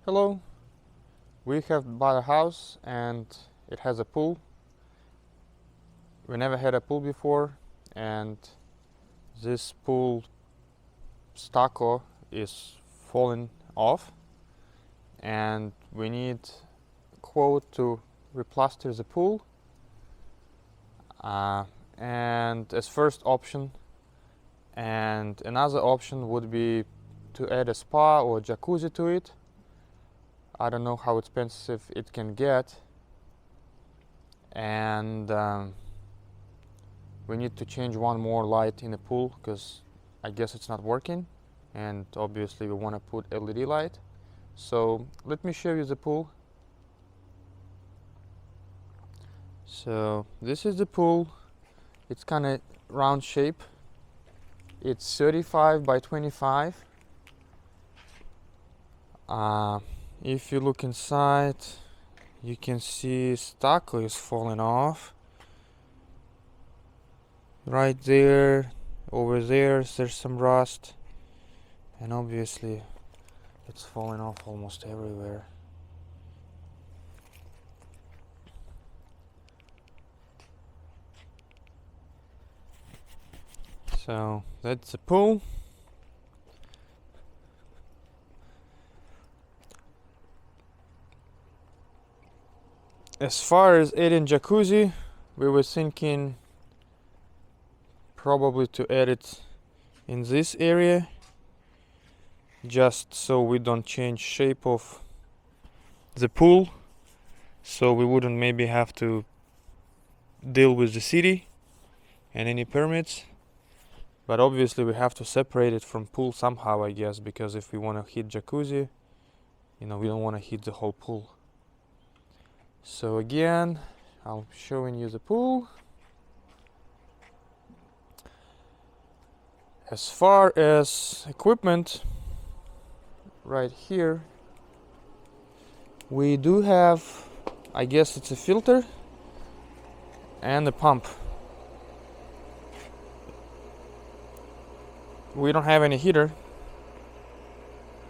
Hello, we have bought a house and it has a pool. We never had a pool before, and this pool stucco is falling off, and we need a quote to replaster the pool. And as first option, and another option would be to add a spa or jacuzzi to it. I don't know how expensive it can get, and we need to change one more light in the pool because I guess it's not working, and obviously we want to put LED light. So let me show you the pool. So this is the pool. It's kind of round shape. It's 35 by 25. If you look inside, you can see stucco is falling off. Right there, over there's some rust, and obviously it's falling off almost everywhere. So that's the pool. As far as adding jacuzzi, we were thinking probably to add it in this area, just so we don't change shape of the pool, so we wouldn't maybe have to deal with the city and any permits. But obviously we have to separate it from pool somehow, I guess, because if we want to heat jacuzzi, we don't want to heat the whole pool. So again, I'm showing you the pool. As far as equipment, right here we do have, I guess it's a filter and a pump. We don't have any heater.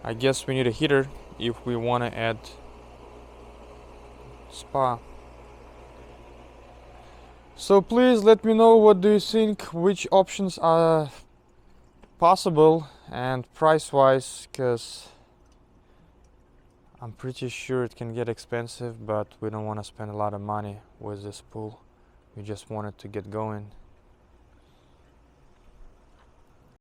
I guess we need a heater if we want to add spa. So please let me know, what do you think, which options are possible and price wise, because I'm pretty sure it can get expensive, but we don't want to spend a lot of money with this pool. We just wanted to get going.